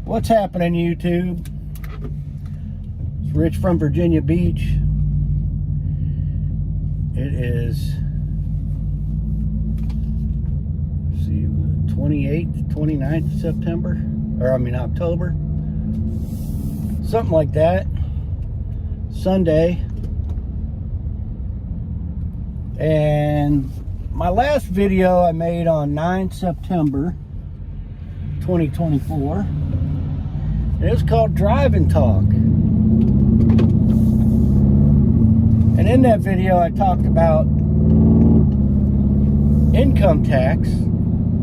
What's happening, YouTube? It's Rich from Virginia Beach. It is, let's see, 28th, 29th of September, October. Something like that. Sunday. And my last video I made on 9 September 2024. It was called Drive and Talk. And in that video I talked about income tax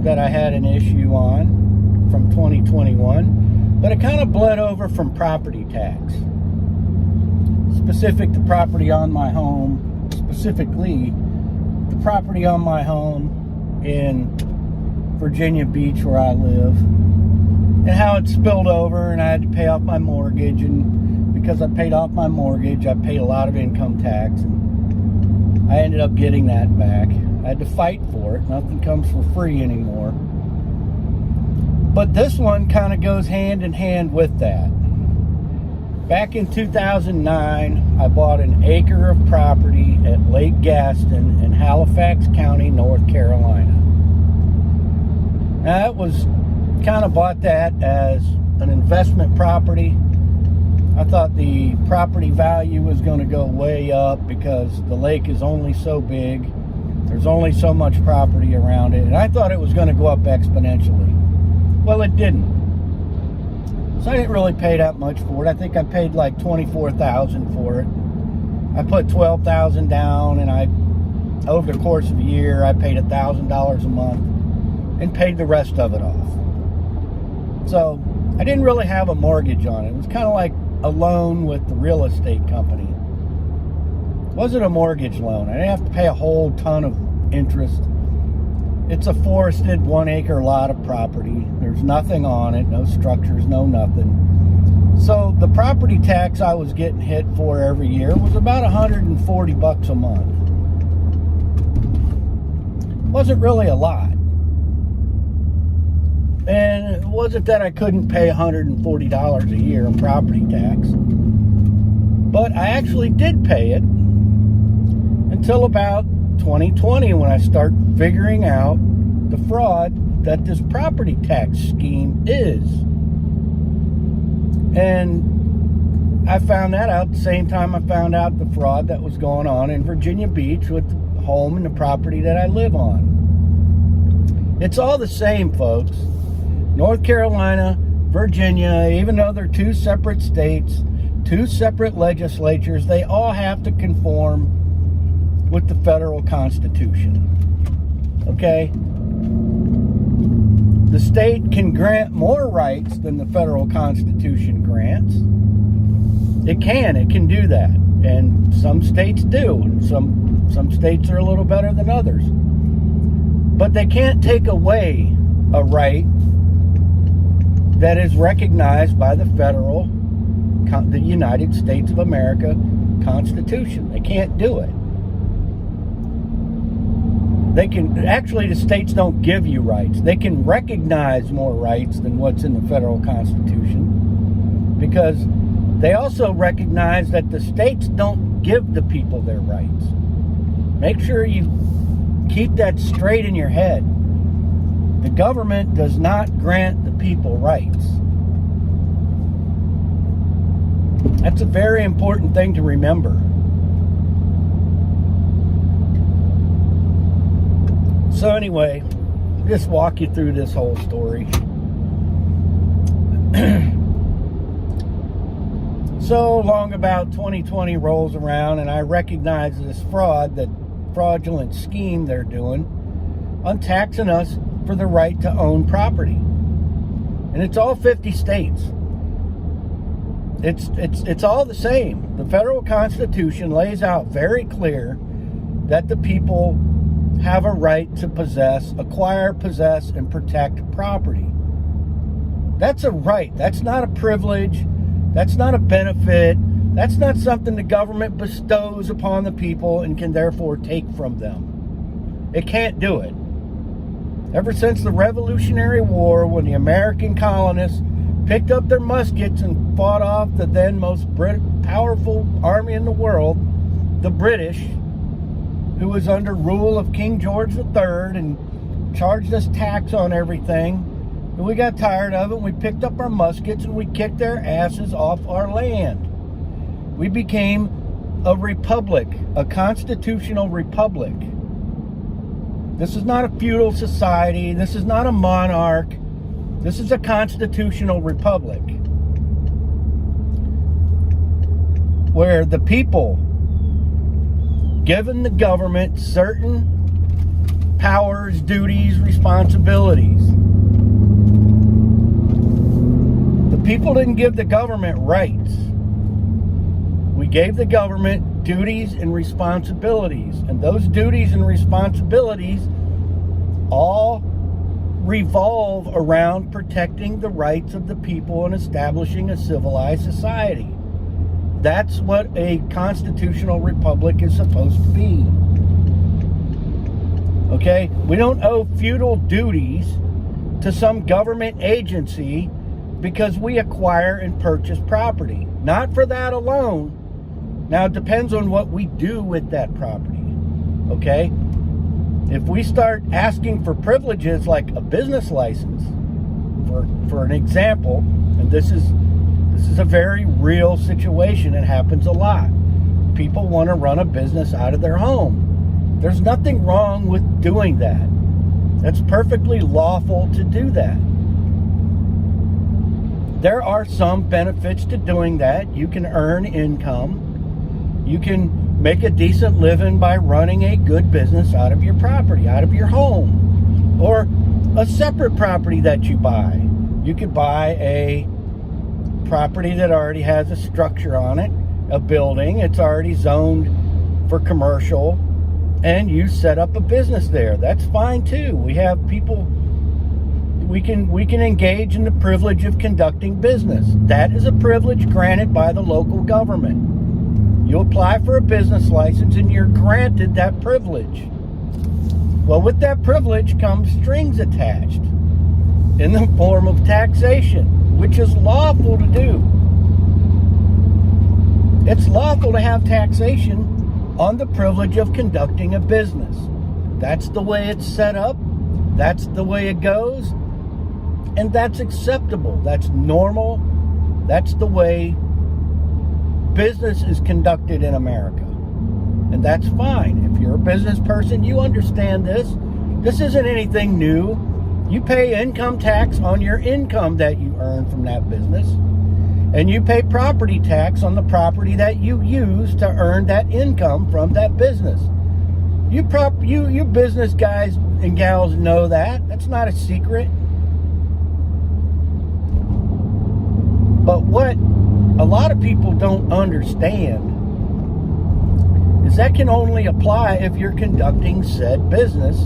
that I had an issue on from 2021, but it kind of bled over from property tax. Specific to property on my home, specifically the property on my home in Virginia Beach where I live, and how it spilled over and I had to pay off my mortgage, and because I paid off my mortgage I paid a lot of income tax, and I ended up getting that back. I had to fight for it. Nothing comes for free anymore. But this one kind of goes hand in hand with that. Back in 2009, I bought an acre of property at Lake Gaston in Halifax County, North Carolina. Now, that was kind of bought that as an investment property. I thought the property value was going to go way up because the lake is only so big. There's only so much property around it. And I thought it was going to go up exponentially. Well, it didn't. So I didn't really pay that much for it. I think I paid like $24,000 for it. I put $12,000 down, and over the course of a year, I paid $1,000 a month and paid the rest of it off. So I didn't really have a mortgage on it. It was kind of like a loan with the real estate company. It wasn't a mortgage loan. I didn't have to pay a whole ton of interest. It's a forested 1 acre lot of property. There's nothing on it, no structures, no nothing. So the property tax I was getting hit for every year was about $140 a month. Wasn't really a lot. And it wasn't that I couldn't pay $140 a year in property tax. But I actually did pay it until about 2020, when I start figuring out the fraud that this property tax scheme is. And I found that out the same time I found out the fraud that was going on in Virginia Beach with the home and the property that I live on. It's all the same, folks. North Carolina, Virginia, even though they're two separate states, two separate legislatures, they all have to conform with the federal Constitution. Okay? The state can grant more rights than the federal Constitution grants. It can do that. And some states do, and some states are a little better than others. But they can't take away a right that is recognized by the the United States of America Constitution. They can't do it. They can, actually, the states don't give you rights. They can recognize more rights than what's in the federal Constitution, because they also recognize that the states don't give the people their rights. Make sure you keep that straight in your head. The government does not grant the people rights. That's a very important thing to remember. So anyway, just walk you through this whole story. So long about 2020 rolls around, and I recognize this fraudulent scheme they're doing on taxing us for the right to own property. And it's all 50 states. It's all the same. The federal Constitution lays out very clear that the people have a right to acquire, possess, and protect property. That's a right. That's not a privilege. That's not a benefit. That's not something the government bestows upon the people and can therefore take from them. It can't do it. Ever since the Revolutionary War, when the American colonists picked up their muskets and fought off the then most powerful army in the world, the British, who was under rule of King George III and charged us tax on everything. And we got tired of it. We picked up our muskets and we kicked their asses off our land. We became a republic, a constitutional republic. This is not a feudal society. This is not a monarch. This is a constitutional republic where the people given the government certain powers, duties, responsibilities. The people didn't give the government rights. We gave the government duties and responsibilities, and those duties and responsibilities all revolve around protecting the rights of the people and establishing a civilized society. That's what a constitutional republic is supposed to be. Okay? We don't owe feudal duties to some government agency because we acquire and purchase property. Not for that alone. Now, it depends on what we do with that property. Okay? If we start asking for privileges like a business license, for an example, and this is a very real situation. It happens a lot. People want to run a business out of their home. There's nothing wrong with doing that. It's perfectly lawful to do that. There are some benefits to doing that. You can earn income. You can make a decent living by running a good business out of your property, out of your home, or a separate property that you buy. You could buy a property that already has a structure on it, a building, it's already zoned for commercial, and you set up a business there. That's fine too. We have people, we can engage in the privilege of conducting business. That is a privilege granted by the local government. You apply for a business license and you're granted that privilege. Well, with that privilege comes strings attached in the form of taxation, which is lawful to do. It's lawful to have taxation on the privilege of conducting a business. That's the way it's set up. That's the way it goes. And that's acceptable. That's normal. That's the way business is conducted in America. And that's fine. If you're a business person, you understand this. This isn't anything new. You pay income tax on your income that you earn from that business. And you pay property tax on the property that you use to earn that income from that business. You business guys and gals know that. That's not a secret. But what a lot of people don't understand is that can only apply if you're conducting said business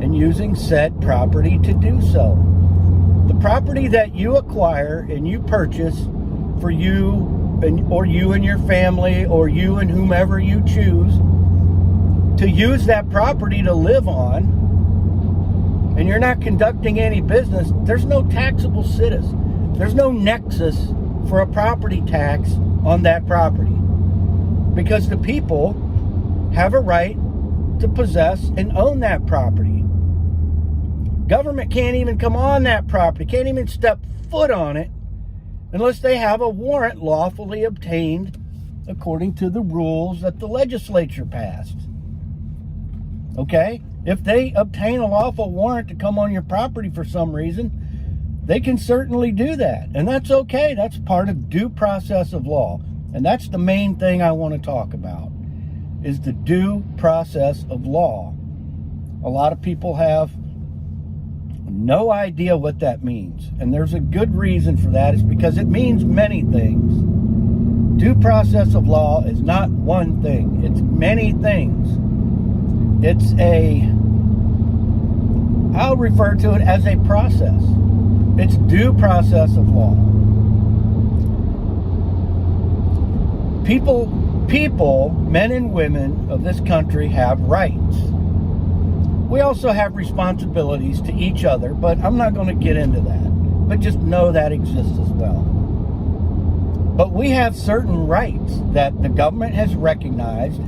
and using said property to do so. The property that you acquire and you purchase for you and your family, or you and whomever you choose to use that property to live on, and you're not conducting any business, there's no taxable status. There's no nexus for a property tax on that property, because the people have a right to possess and own that property. Government can't even come on that property, can't even step foot on it unless they have a warrant lawfully obtained according to the rules that the legislature passed. Okay? If they obtain a lawful warrant to come on your property for some reason, they can certainly do that. And that's okay. That's part of due process of law. And that's the main thing I want to talk about, is the due process of law. A lot of people have no idea what that means. And there's a good reason for that. Is because it means many things. Due process of law is not one thing. It's many things. I'll refer to it as a process. It's due process of law. People, men and women of this country have rights. We also have responsibilities to each other, but I'm not going to get into that. but just know that exists as well. But we have certain rights that the government has recognized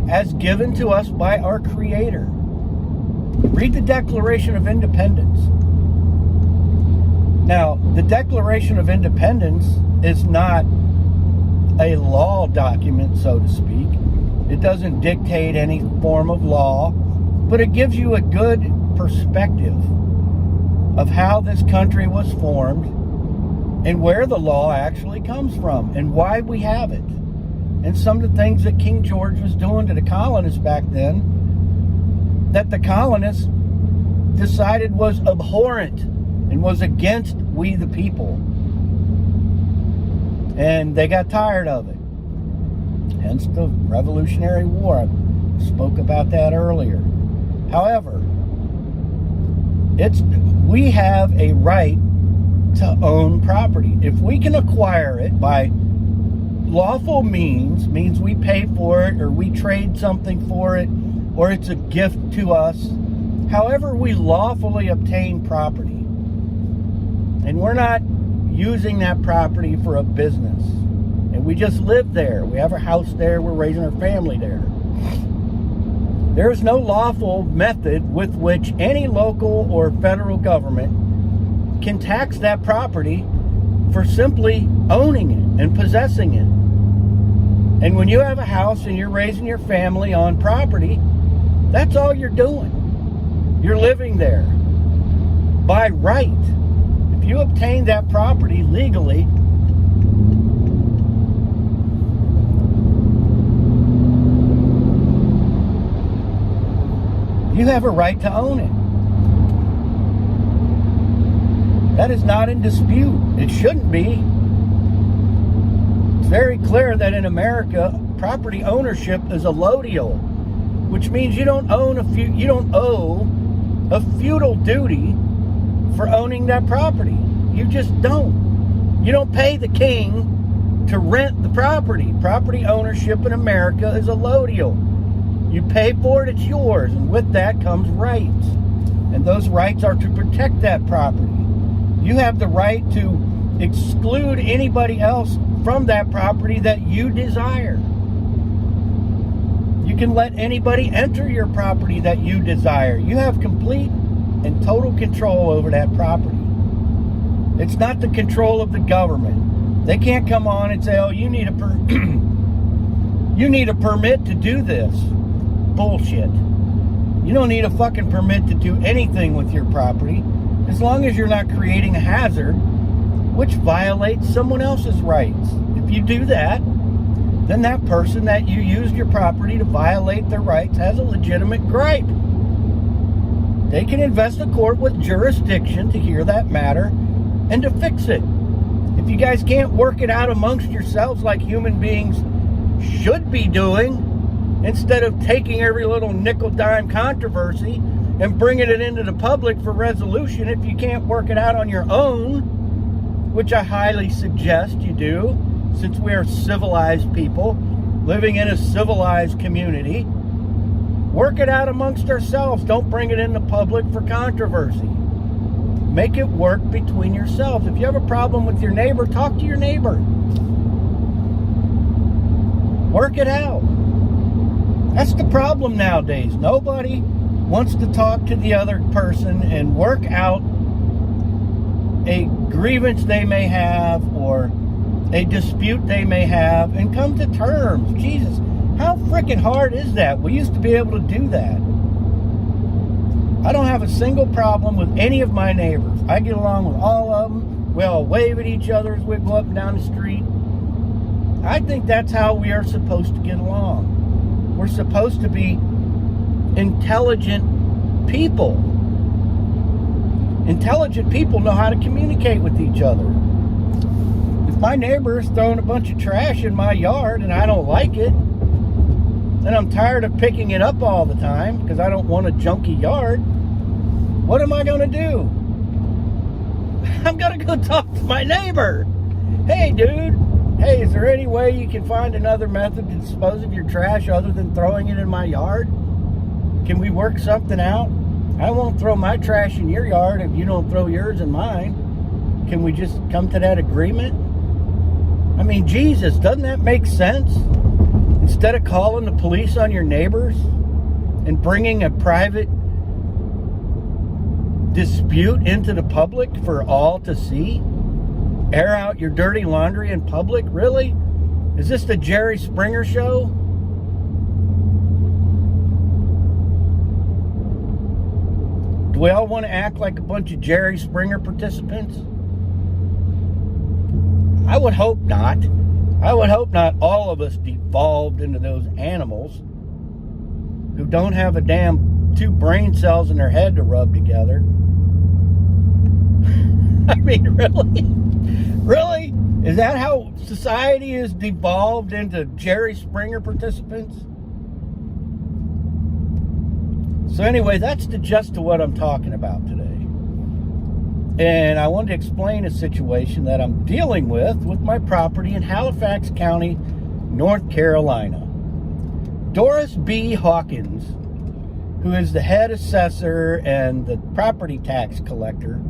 as given to us by our Creator. Read the Declaration of Independence. Now, the Declaration of Independence is not a law document, so to speak. It doesn't dictate any form of law, but it gives you a good perspective of how this country was formed and where the law actually comes from and why we have it. And some of the things that King George was doing to the colonists back then, that the colonists decided was abhorrent and was against we the people. And they got tired of it. Hence the Revolutionary War. I spoke about that earlier. However, we have a right to own property. If we can acquire it by lawful means we pay for it or we trade something for it or it's a gift to us. However, we lawfully obtain property. And we're not using that property for a business. And we just live there. We have a house there. We're raising our family there. There is no lawful method with which any local or federal government can tax that property for simply owning it and possessing it. And when you have a house and you're raising your family on property, that's all you're doing. You're living there by right. If you obtain that property legally, you have a right to own it. That is not in dispute. It shouldn't be. It's very clear that in America, property ownership is allodial, which means you don't owe a feudal duty for owning that property. You just don't. You don't pay the king to rent the property. Property ownership in America is allodial. You pay for it, it's yours, and with that comes rights. And those rights are to protect that property. You have the right to exclude anybody else from that property that you desire. You can let anybody enter your property that you desire. You have complete and total control over that property. It's not the control of the government. They can't come on and say, oh, you need a permit to do this. Bullshit. You don't need a fucking permit to do anything with your property as long as you're not creating a hazard which violates someone else's rights. If you do that, then that person that you used your property to violate their rights has a legitimate gripe. They can invest a court with jurisdiction to hear that matter and to fix it. If you guys can't work it out amongst yourselves like human beings should be doing, instead of taking every little nickel-dime controversy and bringing it into the public for resolution, if you can't work it out on your own, which I highly suggest you do, since we are civilized people living in a civilized community, work it out amongst ourselves. Don't bring it into public for controversy. Make it work between yourselves. If you have a problem with your neighbor, talk to your neighbor. Work it out. That's the problem nowadays. Nobody wants to talk to the other person and work out a grievance they may have or a dispute they may have and come to terms. Jesus, how freaking hard is that? We used to be able to do that. I don't have a single problem with any of my neighbors. I get along with all of them. We all wave at each other as we go up and down the street. I think that's how we are supposed to get along. We're supposed to be intelligent people. Intelligent people know how to communicate with each other. If my neighbor is throwing a bunch of trash in my yard and I don't like it, and I'm tired of picking it up all the time because I don't want a junky yard, what am I going to do? I'm going to go talk to my neighbor. Hey, dude. Hey, is there any way you can find another method to dispose of your trash other than throwing it in my yard? Can we work something out? I won't throw my trash in your yard if you don't throw yours in mine. Can we just come to that agreement? I mean, Jesus, doesn't that make sense? Instead of calling the police on your neighbors and bringing a private dispute into the public for all to see, air out your dirty laundry in public? Really? Is this the Jerry Springer show? Do we all want to act like a bunch of Jerry Springer participants? I would hope not. I would hope not all of us devolved into those animals who don't have a damn 2 brain cells in their head to rub together. I mean, really? Really? Is that how society is devolved into Jerry Springer participants? So anyway, that's the gist of what I'm talking about today. And I wanted to explain a situation that I'm dealing with my property in Halifax County, North Carolina. Doris B. Hawkins, who is the head assessor and the property tax collector,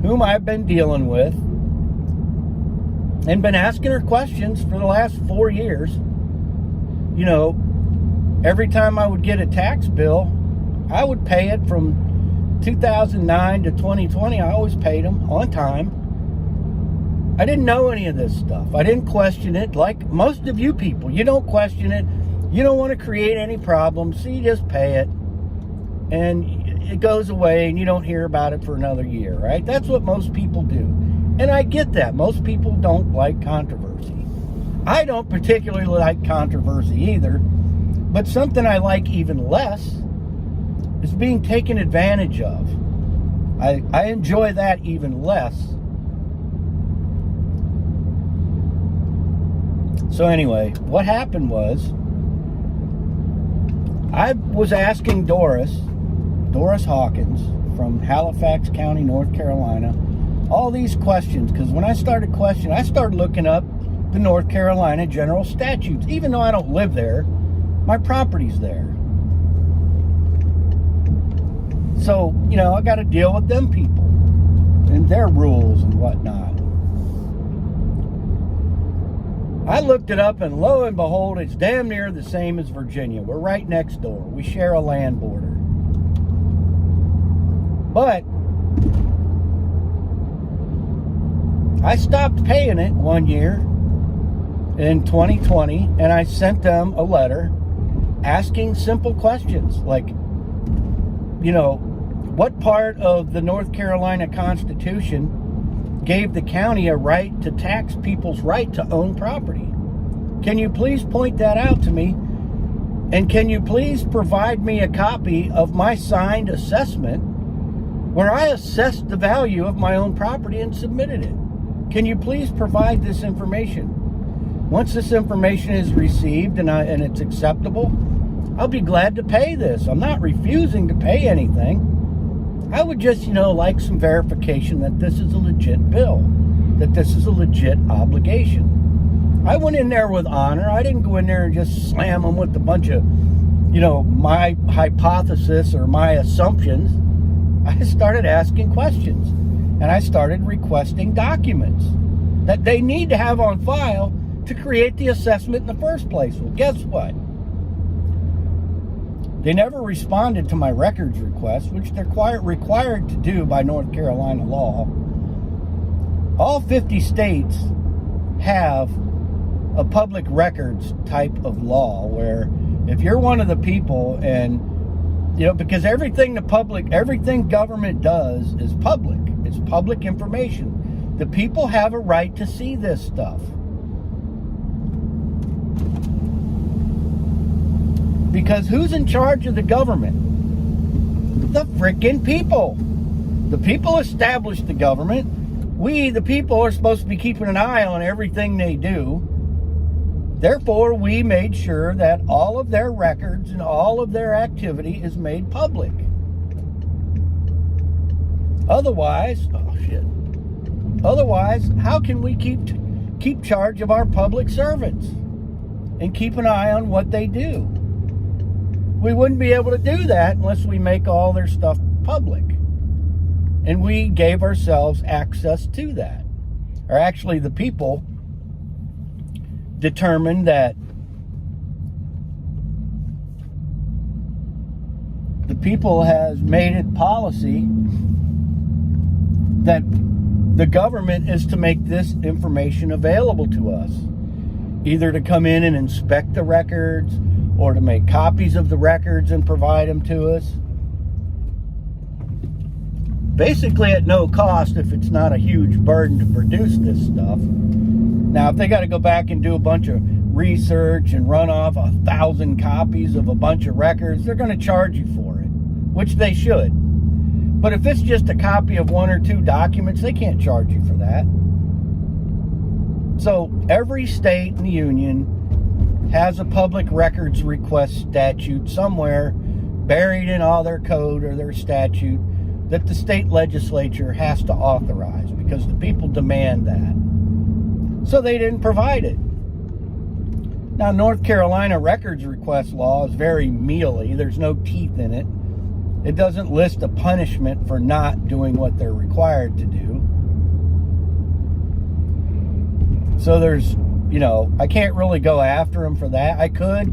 whom I've been dealing with and been asking her questions for the last 4 years. You know, every time I would get a tax bill, I would pay it from 2009 to 2020. I always paid them on time. I didn't know any of this stuff. I didn't question it like most of you people. You don't question it. You don't want to create any problems, so you just pay it. And it goes away and you don't hear about it for another year, right? That's what most people do. And I get that. Most people don't like controversy. I don't particularly like controversy either. But something I like even less is being taken advantage of. I enjoy that even less. So anyway, what happened was, I was asking Doris Hawkins from Halifax County, North Carolina, all these questions, because when I started questioning, I started looking up the North Carolina general statutes. Even though I don't live there, my property's there. So, you know, I got to deal with them people and their rules and whatnot. I looked it up, and lo and behold, it's damn near the same as Virginia. We're right next door. We share a land border. But I stopped paying it one year in 2020, and I sent them a letter asking simple questions like, you know, what part of the North Carolina Constitution gave the county a right to tax people's right to own property? Can you please point that out to me? And can you please provide me a copy of my signed assessment where I assessed the value of my own property and submitted it? Can you please provide this information? Once this information is received and it's acceptable, I'll be glad to pay this. I'm not refusing to pay anything. I would just, you know, like some verification that this is a legit bill, that this is a legit obligation. I went in there with honor. I didn't go in there and just slam them with a bunch of, you know, my hypothesis or my assumptions. I started asking questions, and I started requesting documents that they need to have on file to create the assessment in the first place. Well, guess what? They never responded to my records request, which they're required to do by North Carolina law. All 50 states have a public records type of law where if you're one of the people, and, you know, because everything government does is public. It's public information. The people have a right to see this stuff. Because who's in charge of the government? The frickin' people. The people established the government. We, the people, are supposed to be keeping an eye on everything they do. Therefore, we made sure that all of their records and all of their activity is made public. Otherwise, how can we keep charge of our public servants and keep an eye on what they do? We wouldn't be able to do that unless we make all their stuff public. And we gave ourselves access to that. Or actually, the people determined that the people has made it policy that the government is to make this information available to us. Either to come in and inspect the records, or to make copies of the records and provide them to us. Basically at no cost if it's not a huge burden to produce this stuff. Now, if they got to go back and do a bunch of research and run off 1,000 copies of a bunch of records, they're going to charge you for it, which they should. But if it's just a copy of 1 or 2 documents, they can't charge you for that. So every state in the union has a public records request statute somewhere buried in all their code or their statute that the state legislature has to authorize because the people demand that. So they didn't provide it. Now, North Carolina records request law is very mealy. There's no teeth in it. It doesn't list a punishment for not doing what they're required to do. So there's, I can't really go after them for that. I could.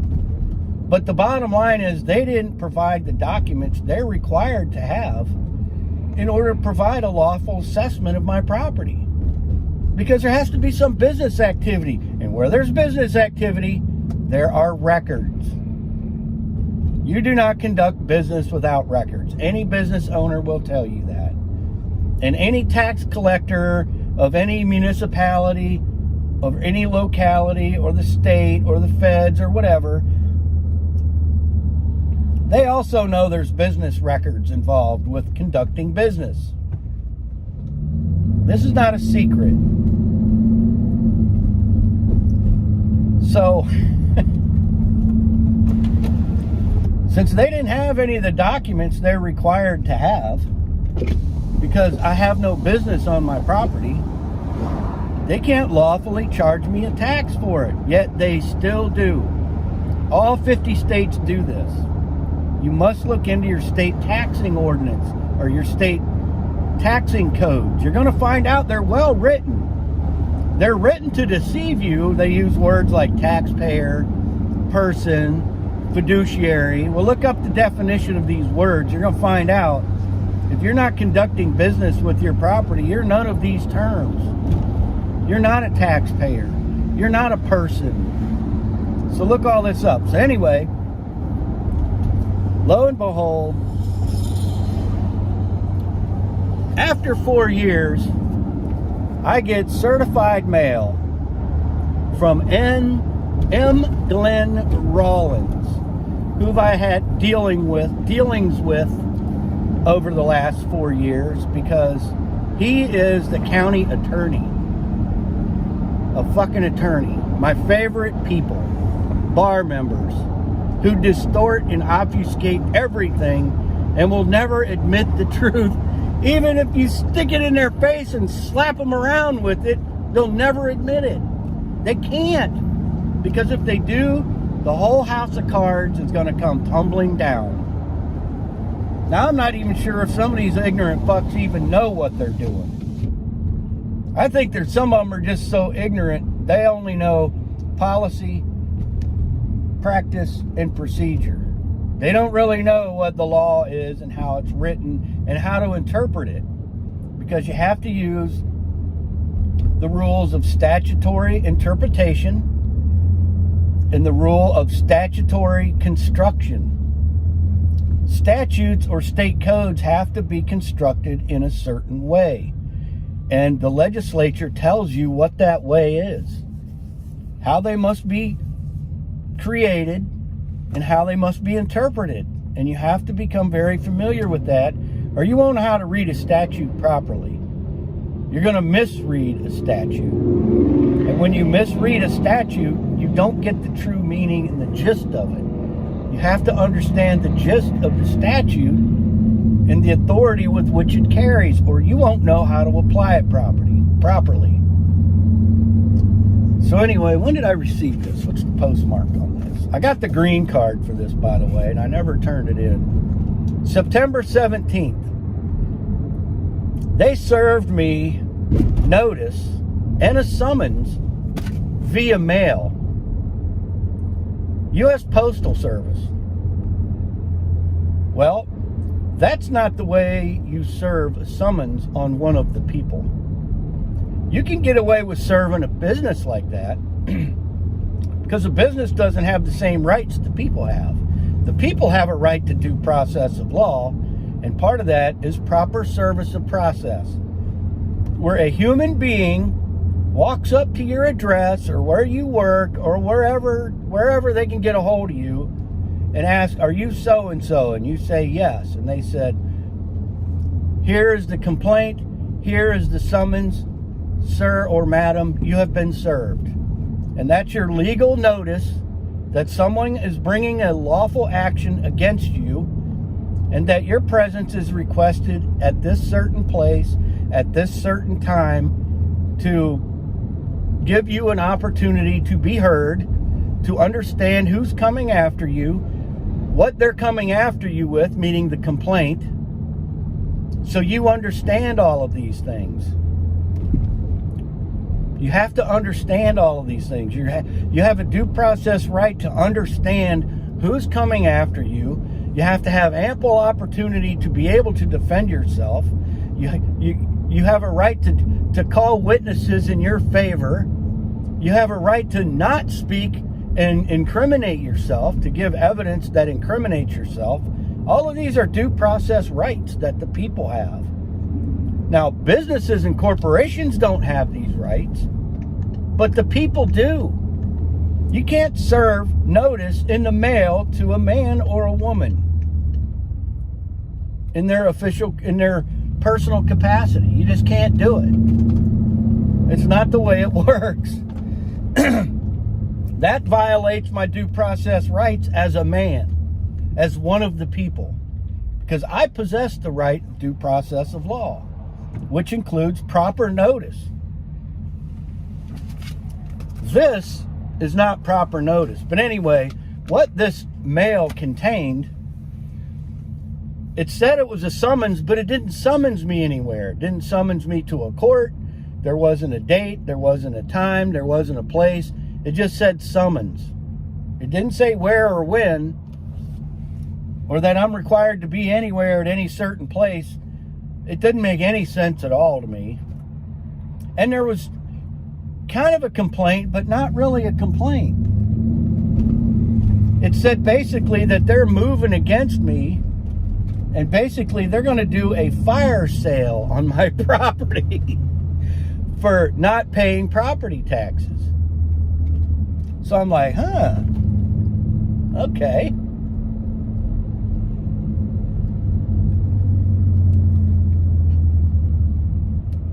But the bottom line is they didn't provide the documents they're required to have in order to provide a lawful assessment of my property. Because there has to be some business activity. And where there's business activity, there are records. You do not conduct business without records. Any business owner will tell you that. And any tax collector of any municipality, of any locality, or the state, or the feds, or whatever, they also know there's business records involved with conducting business. This is not a secret. So, since they didn't have any of the documents they're required to have, because I have no business on my property, they can't lawfully charge me a tax for it, yet they still do. All 50 states do this. You must look into your state taxing ordinance or your state taxing codes. You're going to find out they're well written. They're written to deceive you. They use words like taxpayer, person, fiduciary. Well, look up the definition of these words. You're going to find out if you're not conducting business with your property, you're none of these terms. You're not a taxpayer. You're not a person. So look all this up. So anyway, lo and behold, after 4 years, I get certified mail from M. Glenn Rawlins, who I had dealings with over the last 4 years, because he is the county attorney. A fucking attorney. My favorite people. Bar members who distort and obfuscate everything and will never admit the truth. Even if you stick it in their face and slap them around with it, they'll never admit it. They can't. Because if they do, the whole house of cards is going to come tumbling down. Now, I'm not even sure if some of these ignorant fucks even know what they're doing. I think there's some of them are just so ignorant, they only know policy, practice, and procedure. They don't really know what the law is and how it's written and how to interpret it. Because you have to use the rules of statutory interpretation and the rule of statutory construction. Statutes or state codes have to be constructed in a certain way. And the legislature tells you what that way is. How they must be created and how they must be interpreted. And you have to become very familiar with that, or you won't know how to read a statute properly. You're going to misread a statute. And when you misread a statute, you don't get the true meaning and the gist of it. You have to understand the gist of the statute and the authority with which it carries, or you won't know how to apply it properly. So anyway, when did I receive this? What's the postmark on this? I got the green card for this, by the way, and I never turned it in. September 17th. They served me notice and a summons via mail. U.S. Postal Service. Well, that's not the way you serve a summons on one of the people. You can get away with serving a business like that because a business doesn't have the same rights the people have. The people have a right to due process of law, and part of that is proper service of process. Where a human being walks up to your address or where you work or wherever they can get a hold of you and ask, are you so-and-so? And you say yes. And they said, here is the complaint. Here is the summons. Sir or madam, you have been served. And that's your legal notice that someone is bringing a lawful action against you and that your presence is requested at this certain place at this certain time to give you an opportunity to be heard, to understand who's coming after you, what they're coming after you with, meaning the complaint, so you understand all of these things. You have to understand all of these things. You have a due process right to understand who's coming after you. You have to have ample opportunity to be able to defend yourself. You have a right to call witnesses in your favor. You have a right to not speak and incriminate yourself, to give evidence that incriminates yourself. All of these are due process rights that the people have. Now, businesses and corporations don't have these rights, but the people do. You can't serve notice in the mail to a man or a woman in their personal capacity. You just can't do it. It's not the way it works. That violates my due process rights as a man, as one of the people, because I possess the right of due process of law, which includes proper notice. This is not proper notice. But anyway, what this mail contained, it said it was a summons, but it didn't summons me anywhere. It didn't summons me to a court. There wasn't a date. There wasn't a time. There wasn't a place. It just said summons. It didn't say where or when, or that I'm required to be anywhere at any certain place. It didn't make any sense at all to me. And there was kind of a complaint, but not really a complaint. It said basically that they're moving against me, and basically they're going to do a fire sale on my property for not paying property taxes. So I'm like, okay.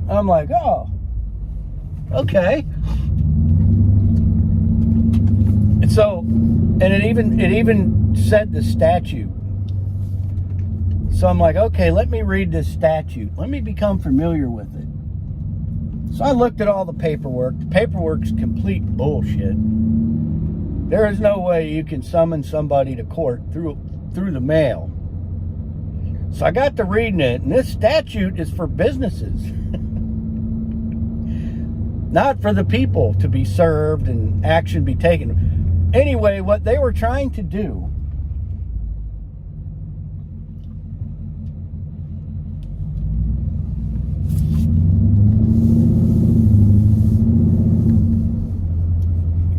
I'm like, oh, okay. And so, and it even said the statute. So I'm like, okay, let me read this statute. Let me become familiar with it. So I looked at all the paperwork. The paperwork's complete bullshit. There is no way you can summon somebody to court through the mail. So I got to reading it, and this statute is for businesses. Not for the people to be served and action be taken. Anyway, what they were trying to do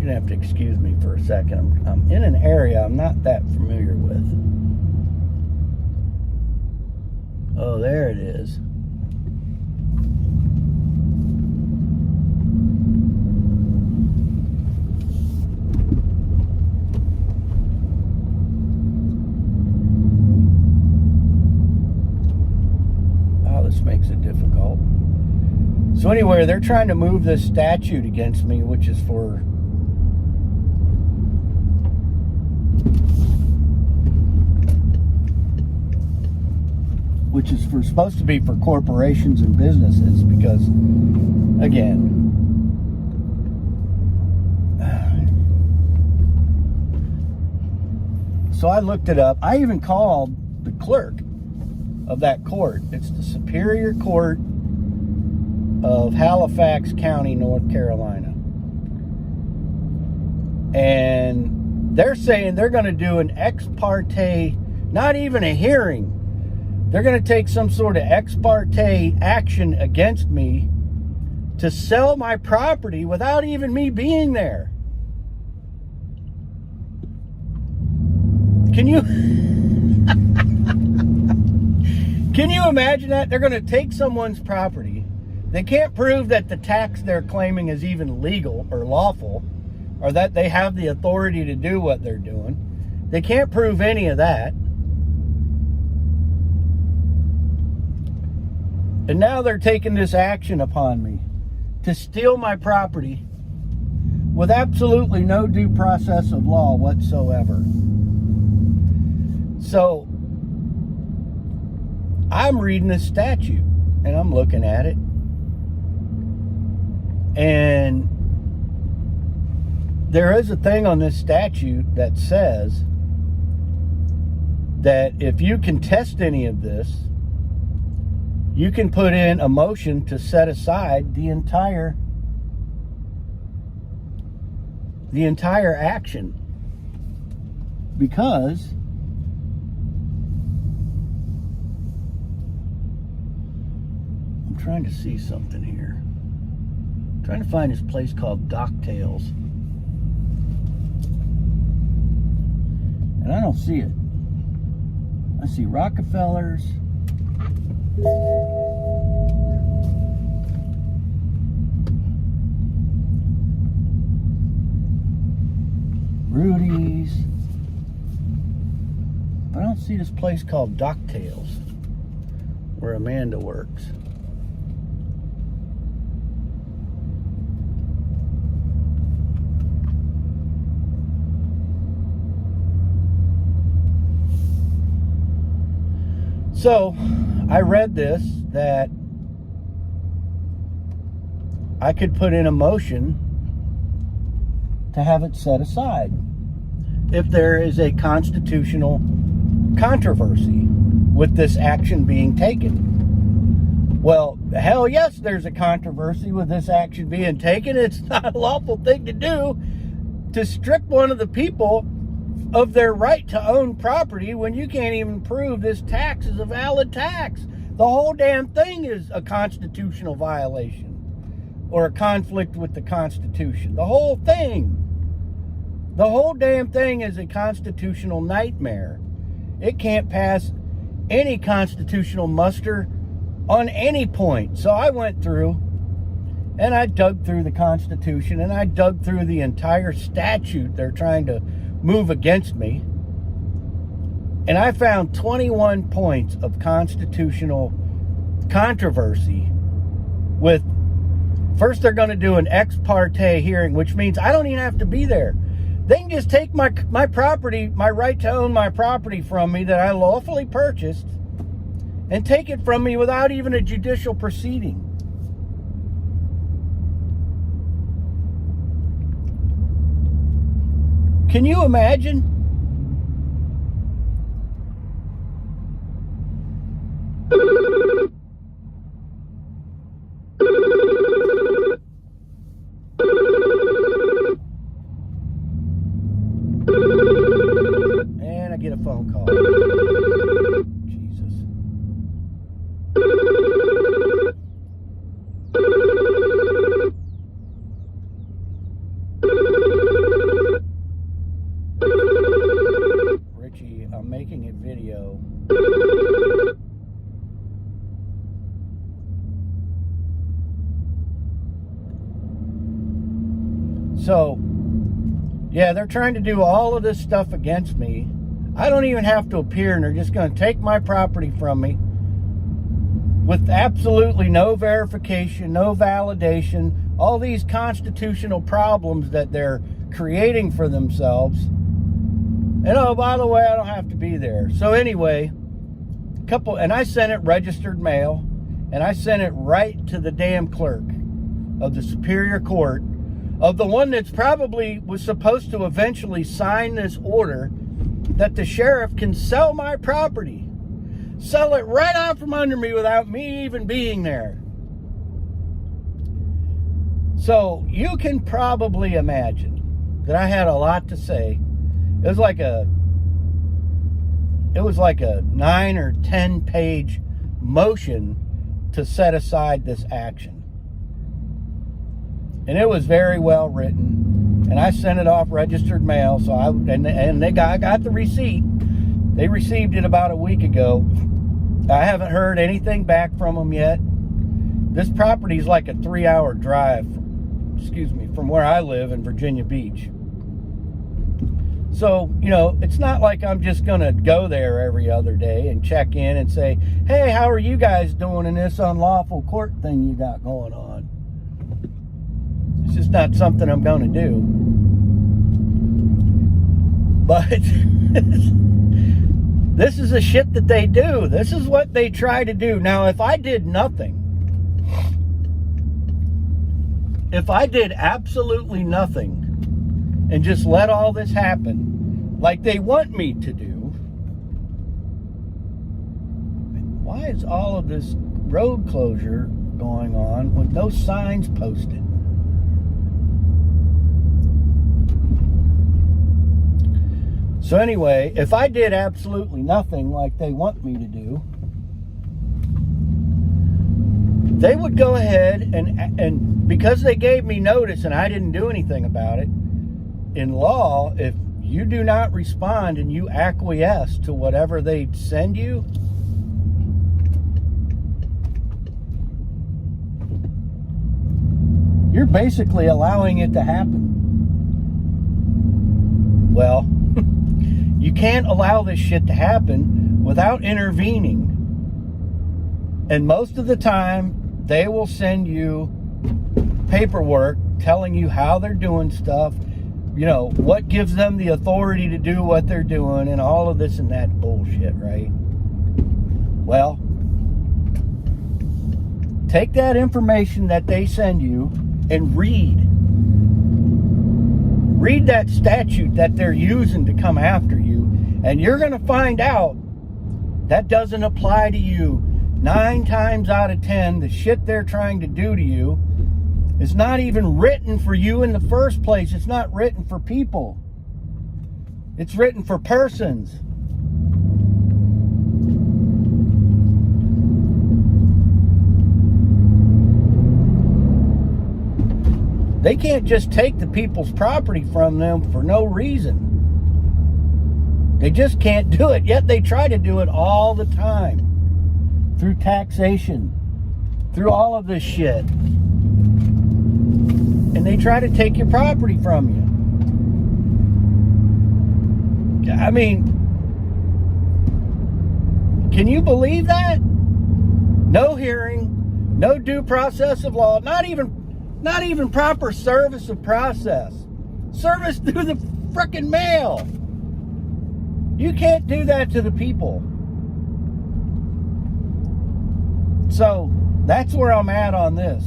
have to excuse me for a second. I'm in an area I'm not that familiar with. Oh, there it is. Oh, this makes it difficult. So anyway, they're trying to move this statute against me, which is for supposed to be for corporations and businesses, because again, so I looked it up. I even called the clerk of that court. It's the Superior Court of Halifax County, North Carolina. And they're saying they're going to do an ex parte, not even a hearing. They're going to take some sort of ex parte action against me to sell my property without even me being there. Can you can you imagine that? They're going to take someone's property. They can't prove that the tax they're claiming is even legal or lawful, or that they have the authority to do what they're doing. They can't prove any of that. And now they're taking this action upon me to steal my property with absolutely no due process of law whatsoever. So I'm reading this statute and I'm looking at it, and there is a thing on this statute that says that if you contest any of this, you can put in a motion to set aside the entire action, because I'm trying to see something here. I'm trying to find this place called Docktails, and I don't see it. I see Rockefellers. Rudy's. But I don't see this place called Docktails where Amanda works. So I read this, that I could put in a motion to have it set aside if there is a constitutional controversy with this action being taken. Well, hell yes, there's a controversy with this action being taken. It's not a lawful thing to do to strip one of the people of their right to own property when you can't even prove this tax is a valid tax. The whole damn thing is a constitutional violation or a conflict with the Constitution. The whole thing. The whole damn thing is a constitutional nightmare. It can't pass any constitutional muster on any point. So I went through and I dug through the Constitution, and I dug through the entire statute they're trying to move against me, and I found 21 points of constitutional controversy. With, first, they're going to do an ex parte hearing, which means I don't even have to be there. They can just take my property, my right to own my property from me that I lawfully purchased, and take it from me without even a judicial proceeding. Can you imagine? And I get a phone call. Jesus. Richie, I'm making a video. So, yeah, they're trying to do all of this stuff against me. I don't even have to appear, and they're just going to take my property from me with absolutely no verification, no validation, all these constitutional problems that they're creating for themselves. And oh, by the way, I don't have to be there. So anyway, and I sent it registered mail, and I sent it right to the damn clerk of the Superior Court, of the one that's probably was supposed to eventually sign this order that the sheriff can sell my property. Sell it right out from under me without me even being there. So you can probably imagine that I had a lot to say. It was like a 9 or 10 page motion to set aside this action. And it was very well written. And I sent it off registered mail. So I got the receipt. They received it about a week ago. I haven't heard anything back from them yet. This property is like a 3-hour drive, from where I live in Virginia Beach. So, it's not like I'm just going to go there every other day and check in and say, hey, how are you guys doing in this unlawful court thing you got going on? It's just not something I'm going to do. But this is the shit that they do. This is what they try to do. Now, if I did nothing, if I did absolutely nothing and just let all this happen like they want me to do, why is all of this road closure going on with no signs posted? So anyway, if I did absolutely nothing like they want me to do, they would go ahead and because they gave me notice and I didn't do anything about it, in law, if you do not respond and you acquiesce to whatever they send you, you're basically allowing it to happen. Well, you can't allow this shit to happen without intervening. And most of the time, they will send you paperwork telling you how they're doing stuff, what gives them the authority to do what they're doing, and all of this and that bullshit, right? Well, take that information that they send you and read that statute that they're using to come after you, and you're going to find out that doesn't apply to you. 9 times out of 10, the shit they're trying to do to you is not even written for you in the first place. It's not written for people. It's written for persons. They can't just take the people's property from them for no reason. They just can't do it, yet they try to do it all the time. Through taxation, through all of this shit. And they try to take your property from you. I mean, can you believe that? No hearing, no due process of law, not even proper service of process. Service through the frickin' mail. You can't do that to the people. So that's where I'm at on this.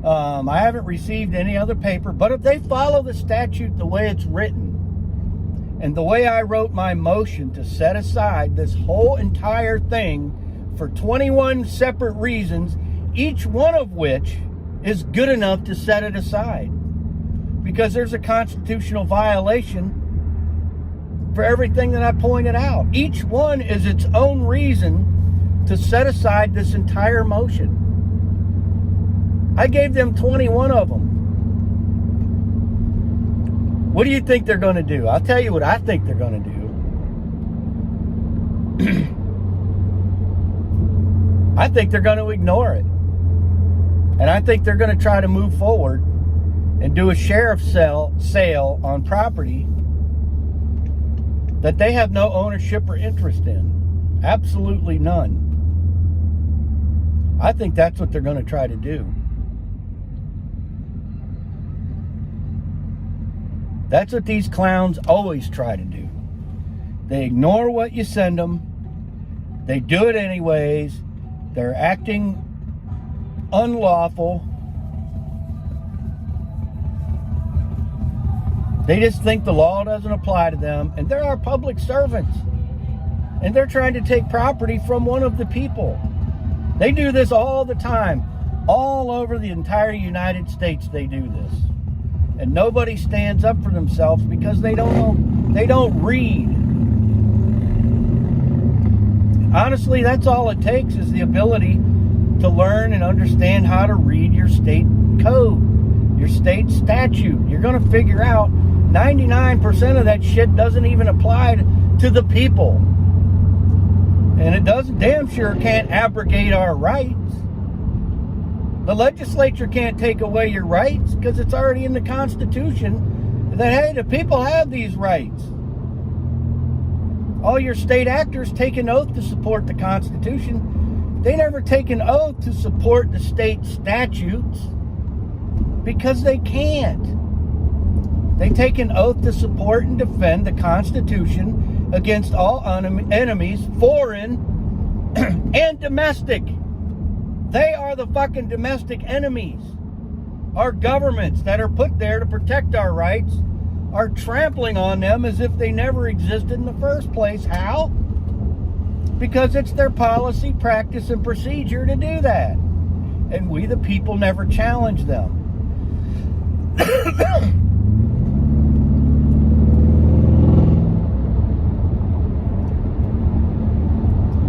I haven't received any other paper, but if they follow the statute the way it's written and the way I wrote my motion to set aside this whole entire thing for 21 separate reasons, each one of which is good enough to set it aside, because there's a constitutional violation for everything that I pointed out. Each one is its own reason to set aside this entire motion. I gave them 21 of them. What do you think they're going to do? I'll tell you what I think they're going to do. I think they're going to ignore it. And I think they're going to try to move forward and do a sheriff's sale on property that they have no ownership or interest in. Absolutely none. I think that's what they're going to try to do. That's what these clowns always try to do. They ignore what you send them. They do it anyways. They're acting unlawful. They just think the law doesn't apply to them, and they're our public servants. And they're trying to take property from one of the people. They do this all the time. All over the entire United States they do this. And nobody stands up for themselves because they don't know, they don't read. Honestly, that's all it takes is the ability to learn and understand how to read your state code, your state statute. You're going to figure out 99% of that shit doesn't even apply to the people. And it doesn't, damn sure can't abrogate our rights. The legislature can't take away your rights because it's already in the Constitution that, hey, the people have these rights. All your state actors take an oath to support the Constitution. They never take an oath to support the state statutes because they can't. They take an oath to support and defend the Constitution against all enemies, foreign and domestic. They are the fucking domestic enemies. Our governments that are put there to protect our rights are trampling on them as if they never existed in the first place. How? Because it's their policy, practice, and procedure to do that. And we, the people, never challenge them.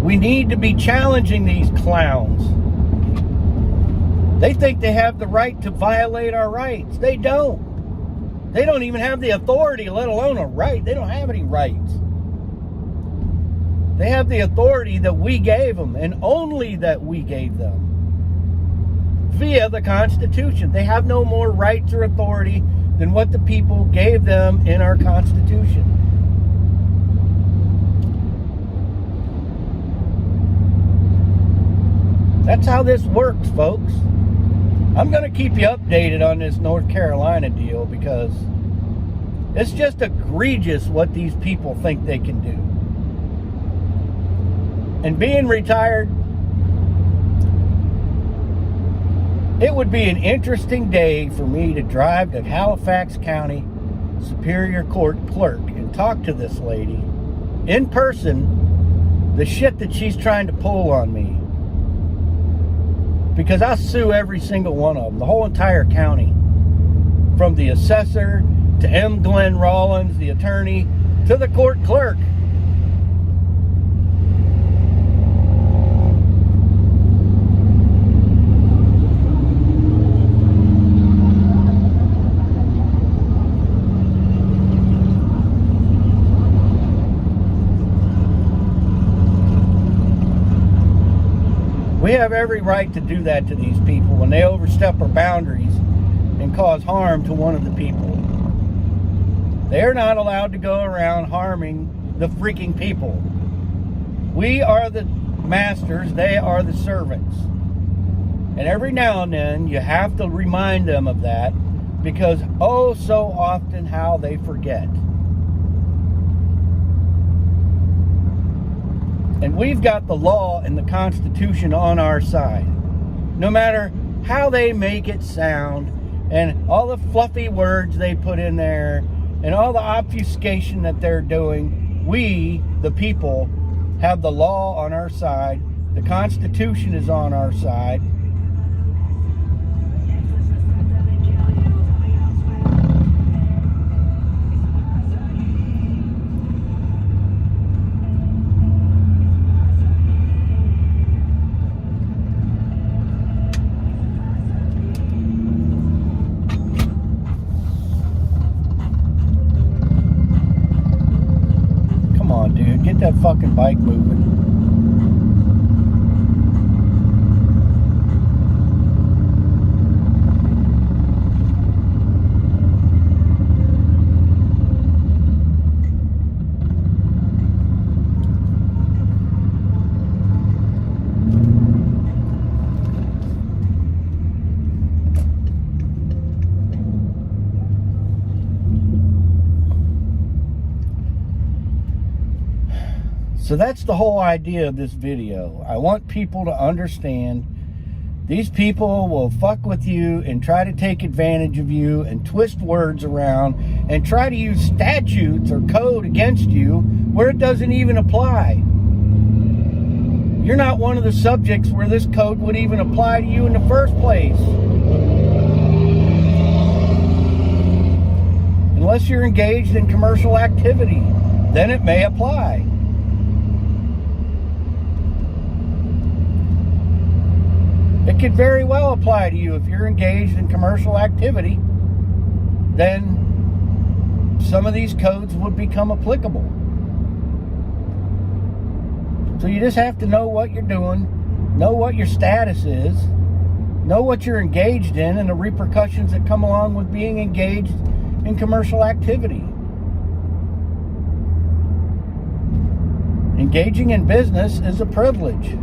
We need to be challenging these clowns. They think they have the right to violate our rights. They don't. They don't even have the authority, let alone a right. They don't have any rights. They have the authority that we gave them, and only that we gave them, via the Constitution. They have no more rights or authority than what the people gave them in our Constitution. That's how this works, folks. I'm going to keep you updated on this North Carolina deal because it's just egregious what these people think they can do. And being retired, it would be an interesting day for me to drive to Halifax County Superior Court clerk and talk to this lady in person, the shit that she's trying to pull on me. Because I sue every single one of them, the whole entire county. From the assessor to M. Glenn Rollins, the attorney, to the court clerk. We have every right to do that to these people when they overstep our boundaries and cause harm to one of the people. They're not allowed to go around harming the freaking people. We are the masters, they are the servants. And every now and then you have to remind them of that because oh so often how they forget. And we've got the law and the Constitution on our side. No matter how they make it sound and all the fluffy words they put in there and all the obfuscation that they're doing, we, the people, have the law on our side. The Constitution is on our side. Get that fucking bike moving. So that's the whole idea of this video. I want people to understand these people will fuck with you and try to take advantage of you and twist words around and try to use statutes or code against you where it doesn't even apply. you're not one of the subjects where this code would even apply to you in the first place. Unless you're engaged in commercial activity, then it may apply. It could very well apply to you if you're engaged in commercial activity. Then some of these codes would become applicable. So you just have to know what you're doing, know what your status is, know what you're engaged in, and the repercussions that come along with being engaged in commercial activity. Engaging in business is a privilege.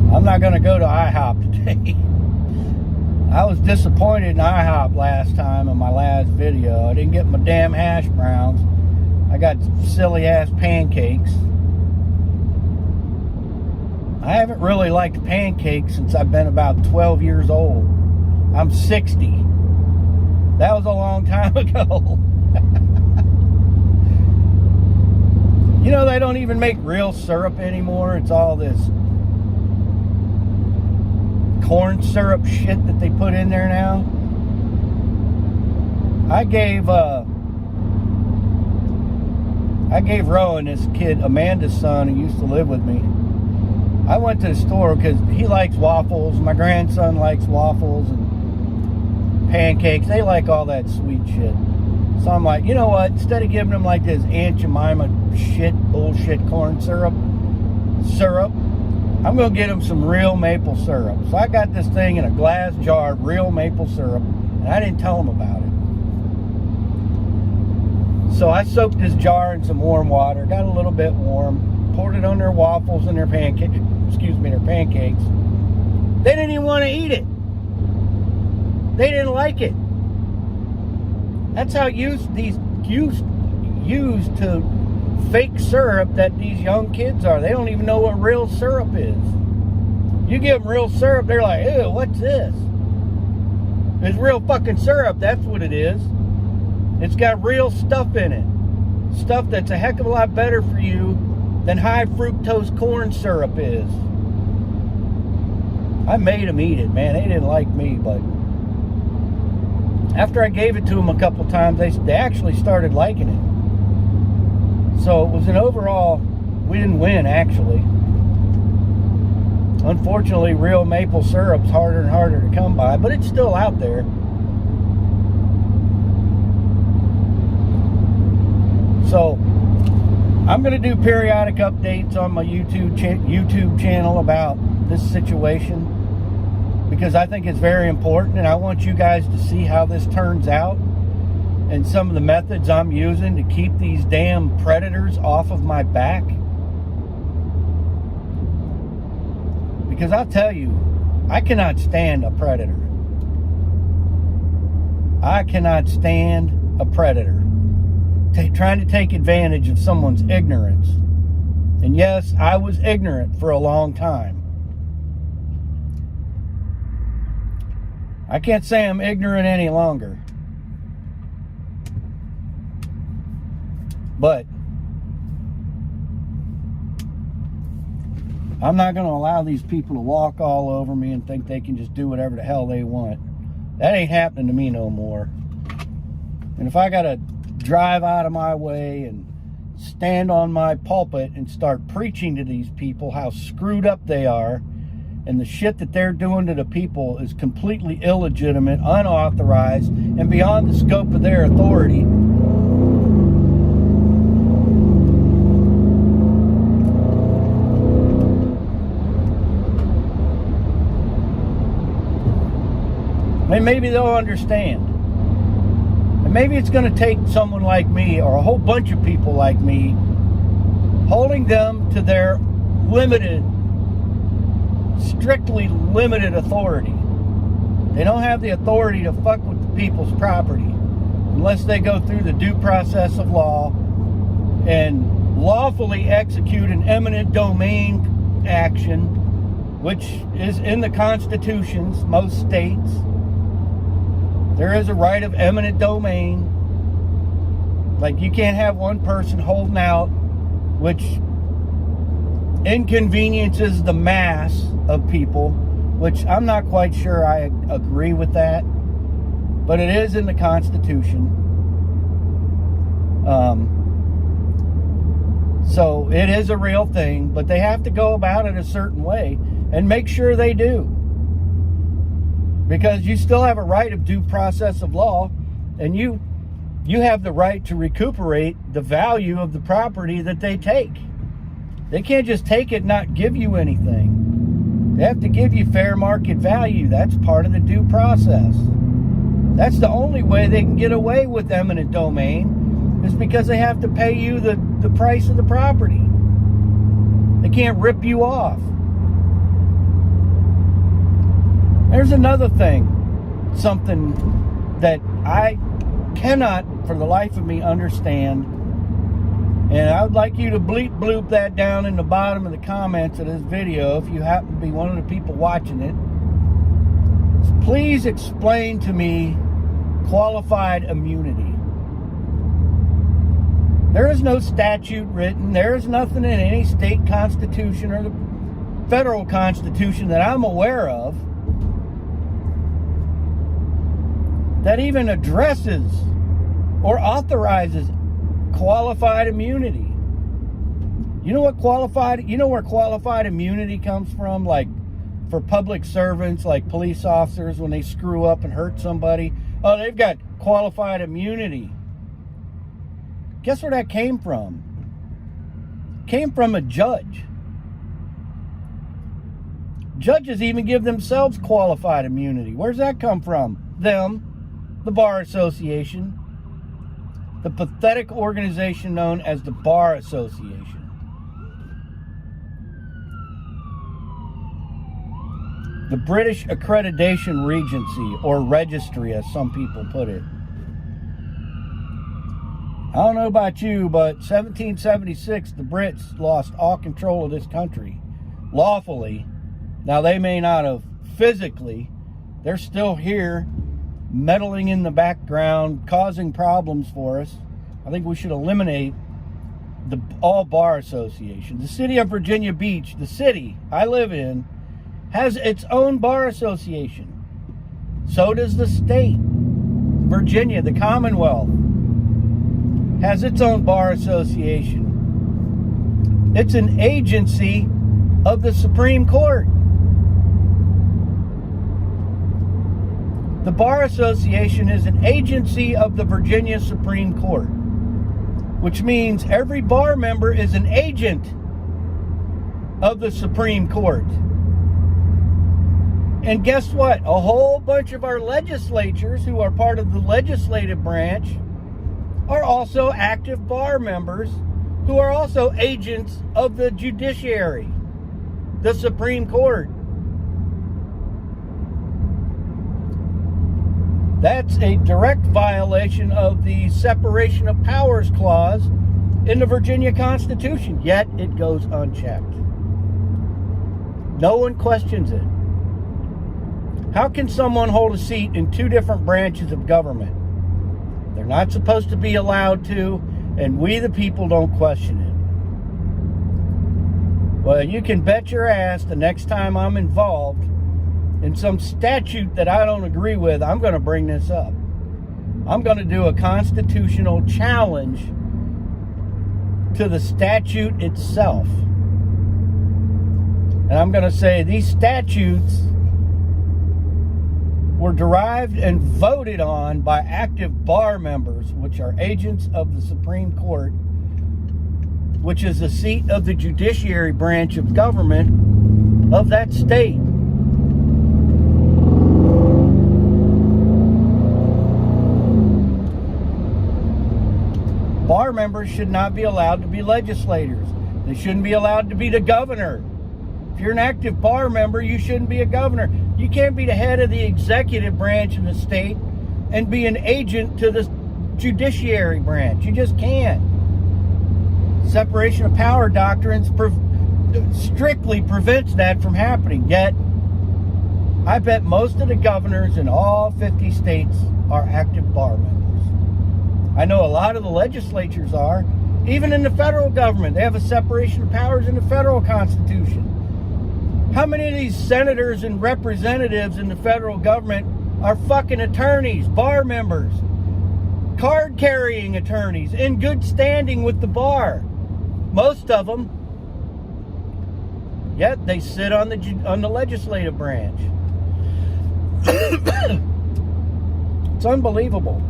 I'm not going to go to IHOP today. I was disappointed in IHOP last time in my last video. I didn't get my damn hash browns. I got silly ass pancakes. I haven't really liked pancakes since I've been about 12 years old. I'm 60. That was a long time ago. You know, they don't even make real syrup anymore. It's all this corn syrup shit that they put in there now. I gave Rowan, this kid, Amanda's son, who used to live with me. I went to the store because he likes waffles. My grandson likes waffles and pancakes. They like all that sweet shit. So I'm like, you know what? Instead of giving them like this Aunt Jemima shit, bullshit corn syrup, I'm going to get them some real maple syrup. So I got this thing in a glass jar of real maple syrup, and I didn't tell them about it. So I soaked this jar in some warm water, got a little bit warm, poured it on their waffles and their pancakes. They didn't even want to eat it. They didn't like it. That's how used to fake syrup that these young kids are. They don't even know what real syrup is. You give them real syrup, they're like, ew, what's this? It's real fucking syrup, that's what it is. It's got real stuff in it. Stuff that's a heck of a lot better for you than high fructose corn syrup is. I made them eat it, man. They didn't like me, but after I gave it to them a couple times, they actually started liking it. So it was an overall, we didn't win, actually. Unfortunately, real maple syrup's harder and harder to come by, but it's still out there. So I'm going to do periodic updates on my YouTube channel about this situation, because I think it's very important, and I want you guys to see how this turns out and some of the methods I'm using to keep these damn predators off of my back. Because I'll tell you, I cannot stand a predator. I cannot stand a predator trying to take advantage of someone's ignorance. And yes, I was ignorant for a long time. I can't say I'm ignorant any longer. But I'm not going to allow these people to walk all over me and think they can just do whatever the hell they want. That ain't happening to me no more. And if I got to drive out of my way and stand on my pulpit and start preaching to these people how screwed up they are, and the shit that they're doing to the people is completely illegitimate, unauthorized, and beyond the scope of their authority, and maybe they'll understand. And maybe it's going to take someone like me or a whole bunch of people like me holding them to their strictly limited authority. They don't have the authority to fuck with the people's property unless they go through the due process of law and lawfully execute an eminent domain action, which is in the constitutions, most states. There is a right of eminent domain. Like, you can't have one person holding out, which inconveniences the mass of people, which I'm not quite sure I agree with that, but it is in the Constitution. So it is a real thing, but they have to go about it a certain way and make sure they do. Because you still have a right of due process of law, and you have the right to recuperate the value of the property that they take. They can't just take it and not give you anything. They have to give you fair market value. That's part of the due process. That's the only way they can get away with eminent domain, is because they have to pay you the price of the property. They can't rip you off. There's another thing, something that I cannot for the life of me understand, and I would like you to bleep bloop that down in the bottom of the comments of this video if you happen to be one of the people watching it. So please explain to me qualified immunity. There is no statute written. There is nothing in any state constitution or the federal constitution that I'm aware of that even addresses or authorizes qualified immunity. You know where qualified immunity comes from? Like for public servants, like police officers, when they screw up and hurt somebody, oh, they've got qualified immunity. Guess where that came from? Came from a judge. Judges even give themselves qualified immunity. Where's that come from? Them, the Bar Association, the pathetic organization known as the Bar Association. The British Accreditation Regency, or Registry, as some people put it. I don't know about you, but 1776, the Brits lost all control of this country lawfully. Now, they may not have physically. They're still here, meddling in the background, causing problems for us. I think we should eliminate the all bar association. The city of Virginia Beach, the city I live in, has its own bar association. So does the state. Virginia, the Commonwealth, has its own bar association. It's an agency of the Supreme Court. The Bar Association is an agency of the Virginia Supreme Court, which means every bar member is an agent of the Supreme Court. And guess what? A whole bunch of our legislatures who are part of the legislative branch are also active bar members who are also agents of the judiciary, the Supreme Court. That's a direct violation of the separation of powers clause in the Virginia Constitution, yet it goes unchecked. No one questions it. How can someone hold a seat in two different branches of government? They're not supposed to be allowed to, and we the people don't question it. Well, you can bet your ass the next time I'm involved in some statute that I don't agree with, I'm going to bring this up. I'm going to do a constitutional challenge to the statute itself. And I'm going to say these statutes were derived and voted on by active bar members, which are agents of the Supreme Court, which is the seat of the judiciary branch of government of that state. bar members should not be allowed to be legislators. They shouldn't be allowed to be the governor. If you're an active bar member, you shouldn't be a governor. You can't be the head of the executive branch in the state and be an agent to the judiciary branch. You just can't. Separation of power doctrines strictly prevents that from happening. Yet, I bet most of the governors in all 50 states are active bar members. I know a lot of the legislatures are. Even in the federal government, they have a separation of powers in the federal Constitution. How many of these senators and representatives in the federal government are fucking attorneys, bar members, card-carrying attorneys, in good standing with the bar? Most of them. Yet they sit on the legislative branch. It's unbelievable.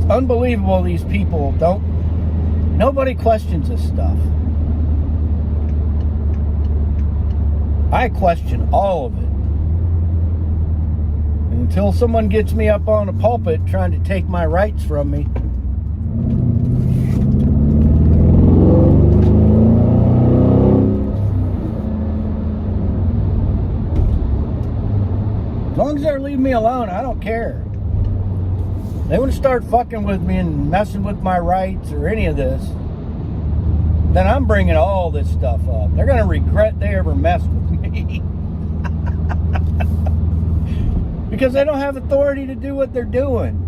Unbelievable, these people nobody questions this stuff. I question all of it. And until someone gets me up on a pulpit trying to take my rights from me, as long as they're leaving me alone, I don't care. They want to start fucking with me and messing with my rights or any of this, then I'm bringing all this stuff up. They're going to regret they ever messed with me. Because they don't have authority to do what they're doing.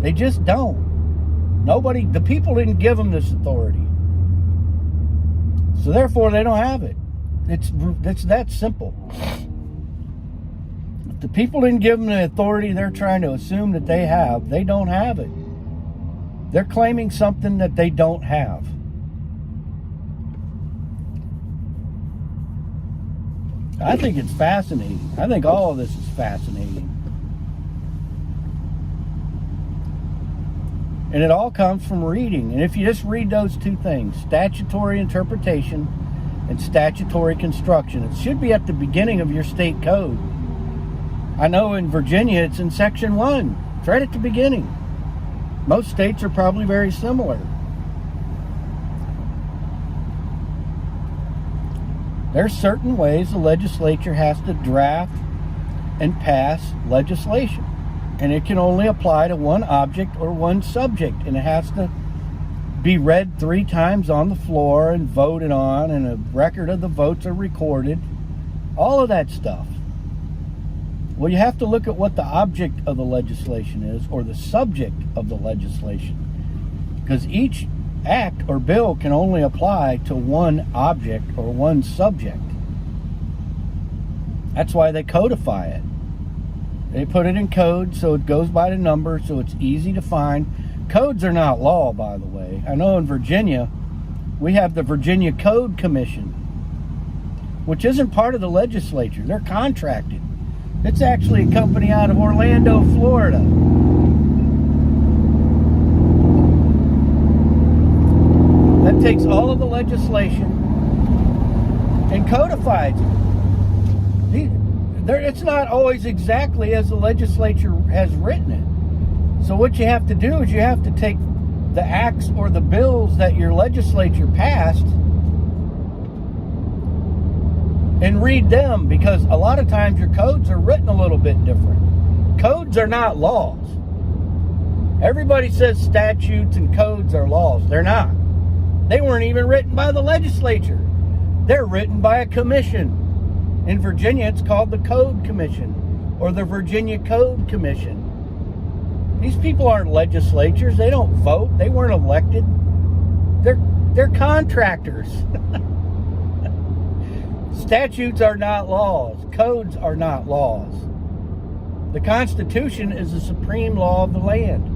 They just don't. The people didn't give them this authority. So therefore they don't have it. It's that simple. The people didn't give them the authority they're trying to assume that they have. They don't have it. They're claiming something that they don't have. I think it's fascinating. I think all of this is fascinating. And it all comes from reading. And if you just read those two things, statutory interpretation and statutory construction, it should be at the beginning of your state code. I know in Virginia it's in section 1. It's right at the beginning. Most states are probably very similar. There's certain ways the legislature has to draft and pass legislation. And it can only apply to one object or one subject. And it has to be read 3 times on the floor and voted on, and a record of the votes are recorded. All of that stuff. Well, you have to look at what the object of the legislation is, or the subject of the legislation. Because each act or bill can only apply to one object or one subject. That's why they codify it. They put it in code so it goes by the number, so it's easy to find. Codes are not law, by the way. I know in Virginia, we have the Virginia Code Commission, which isn't part of the legislature. They're contracted. It's actually a company out of Orlando, Florida. That takes all of the legislation and codifies it. It's not always exactly as the legislature has written it. So what you have to do is you have to take the acts or the bills that your legislature passed and read them, because a lot of times your codes are written a little bit different. Codes are not laws. Everybody says statutes and codes are laws. They're not. They weren't even written by the legislature. They're written by a commission. In Virginia, it's called the Code Commission or the Virginia Code Commission. These people aren't legislatures. They don't vote. They weren't elected. They're contractors. Statutes are not laws. Codes are not laws. The Constitution is the supreme law of the land.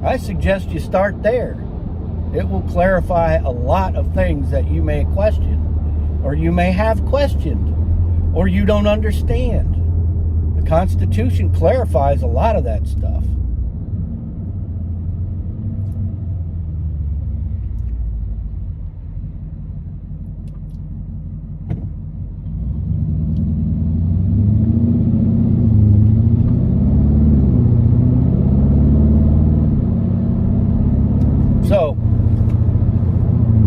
I suggest you start there. It will clarify a lot of things that you may question or you may have questioned. or you don't understand. The Constitution clarifies a lot of that stuff. So,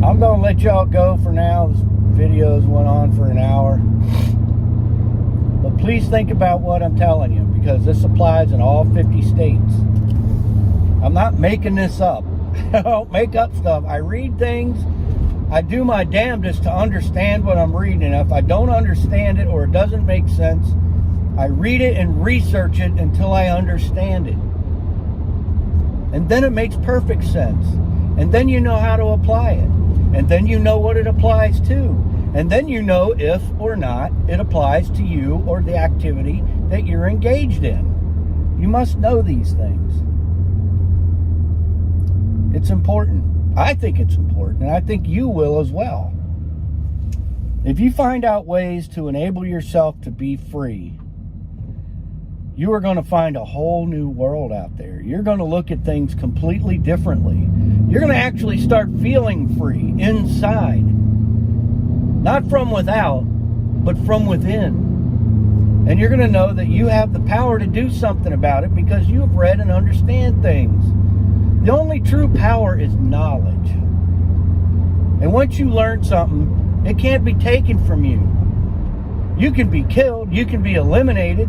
I'm going to let y'all go for now. This video's went on for an hour. But please think about what I'm telling you, because this applies in all 50 states. I'm not making this up. I don't make up stuff. I read things. I do my damnedest to understand what I'm reading. And if I don't understand it or it doesn't make sense, I read it and research it until I understand it. And then it makes perfect sense. And then you know how to apply it. And then you know what it applies to. And then you know if or not it applies to you or the activity that you're engaged in. You must know these things. It's important. I think it's important, and I think you will as well. If you find out ways to enable yourself to be free, you are going to find a whole new world out there. You're going to look at things completely differently. You're going to actually start feeling free inside. Not from without, but from within. And you're going to know that you have the power to do something about it because you have read and understand things. The only true power is knowledge. And once you learn something, it can't be taken from you. You can be killed, you can be eliminated,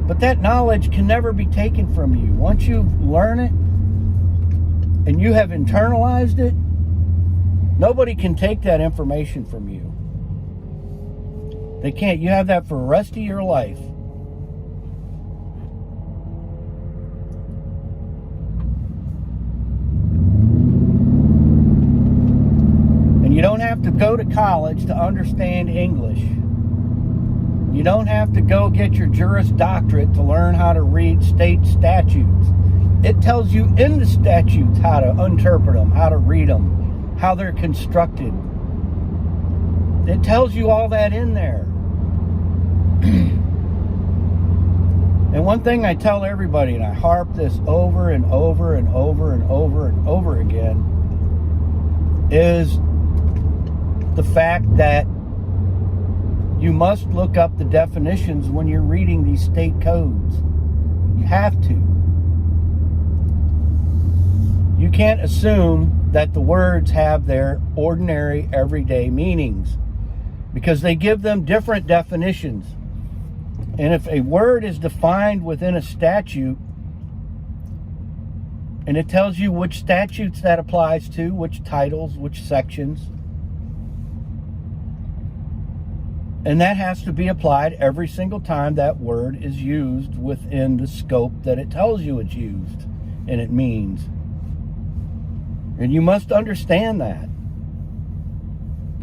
but that knowledge can never be taken from you. Once you learn it and you have internalized it, nobody can take that information from you. They can't. You have that for the rest of your life. And you don't have to go to college to understand English. You don't have to go get your Juris Doctorate to learn how to read state statutes. It tells you in the statutes how to interpret them, how to read them, how they're constructed. It tells you all that in there. And one thing I tell everybody, and I harp this over and over and over and over and over again, is the fact that you must look up the definitions when you're reading these state codes. You have to. You can't assume that the words have their ordinary, everyday meanings, because they give them different definitions. And if a word is defined within a statute, and it tells you which statutes that applies to, which titles, which sections, and that has to be applied every single time that word is used within the scope that it tells you it's used and it means. And you must understand that.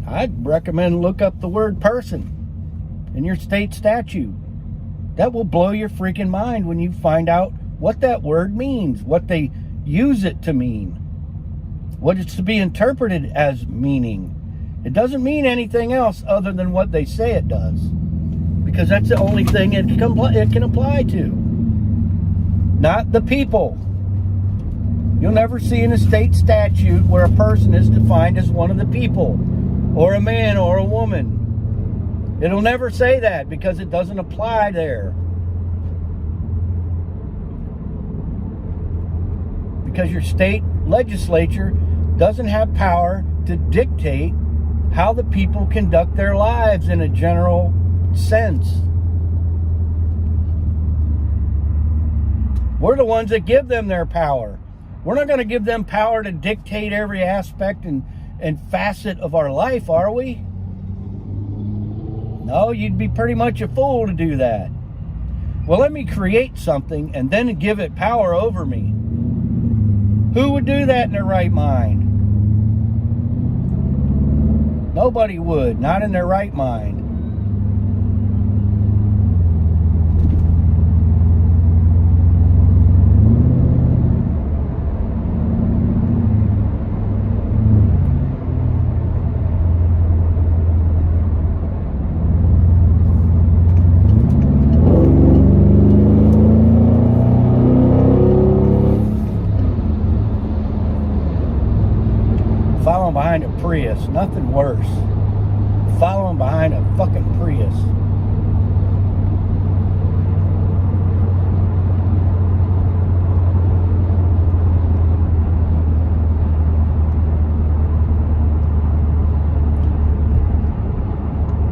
I'd recommend look up the word person in your state statute. That will blow your freaking mind when you find out what that word means, what they use it to mean, what it's to be interpreted as meaning. It doesn't mean anything else other than what they say it does, because that's the only thing it can apply to. Not the people. You'll never see in a state statute where a person is defined as one of the people, or a man or a woman. It'll never say that because it doesn't apply there. Because your state legislature doesn't have power to dictate how the people conduct their lives in a general sense. We're the ones that give them their power. We're not going to give them power to dictate every aspect and facet of our life, are we? No, you'd be pretty much a fool to do that. Well, let me create something and then give it power over me. Who would do that in their right mind? Nobody would, not in their right mind. following behind a Prius. Nothing worse. Following behind a fucking Prius.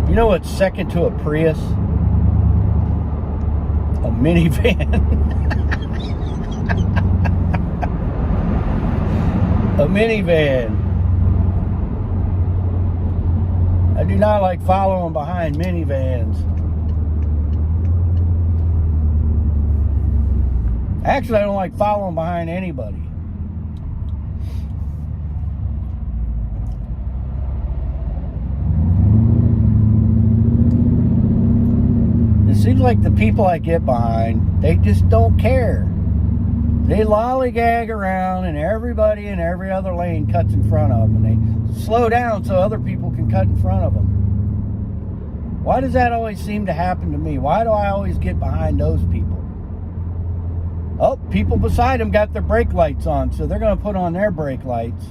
You know what's second to a Prius? A minivan. A minivan. I do not like following behind minivans. Actually, I don't like following behind anybody. It seems like the people I get behind, they just don't care. They lollygag around and everybody in every other lane cuts in front of them. And they slow down so other people can cut in front of them. Why does that always seem to happen to me? Why do I always get behind those people? Oh, people beside them got their brake lights on, so they're going to put on their brake lights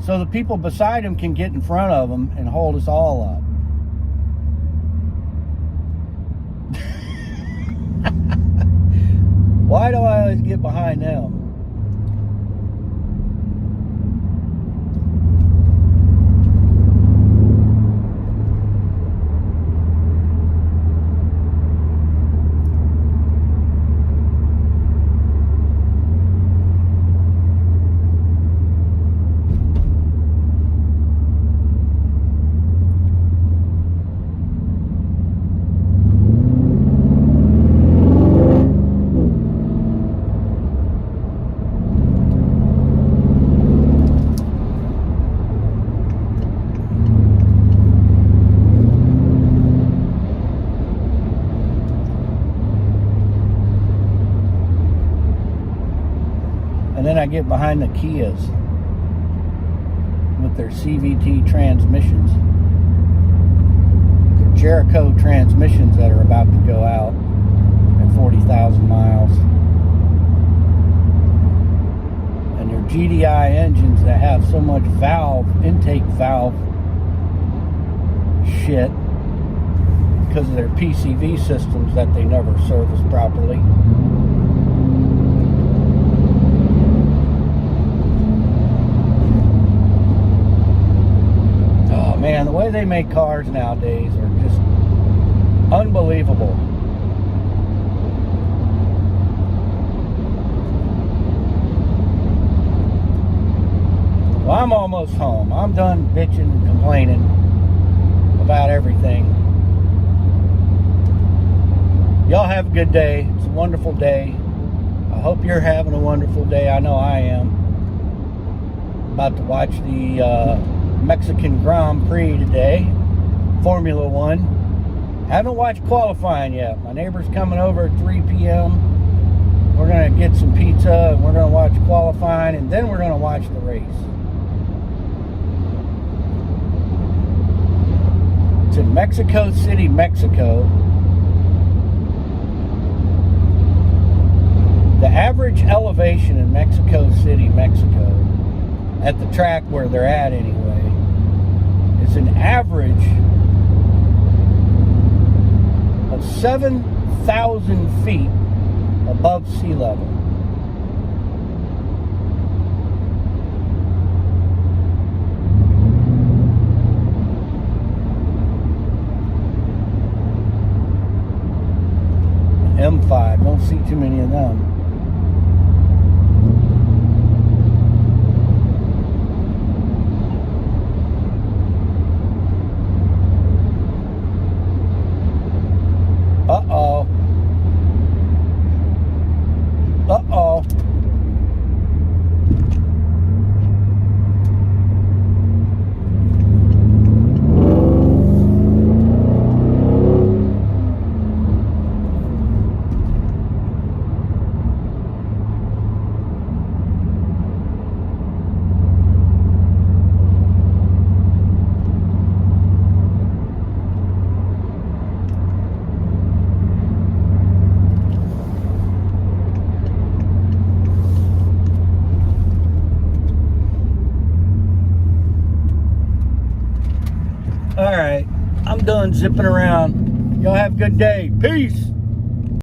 so the people beside them can get in front of them and hold us all up. Why do I always get behind them? And then I get behind the Kias with their CVT transmissions. Their Jericho transmissions that are about to go out at 40,000 miles. And their GDI engines that have so much intake valve shit because of their PCV systems that they never service properly. Man, the way they make cars nowadays are just unbelievable. Well, I'm almost home. I'm done bitching and complaining about everything. Y'all have a good day. It's a wonderful day. I hope you're having a wonderful day. I know I am. About to watch the Mexican Grand Prix today, Formula One. Haven't watched qualifying yet. My neighbor's coming over at 3 p.m. We're going to get some pizza and we're going to watch qualifying and then we're going to watch the race. It's in Mexico City, Mexico. The average elevation in Mexico City, Mexico, at the track where they're at anyway, is an average of 7,000 feet above sea level. M5, don't see too many of them. Uh-oh. Uh-oh. All right, I'm done zipping around. Y'all have a good day. Peace.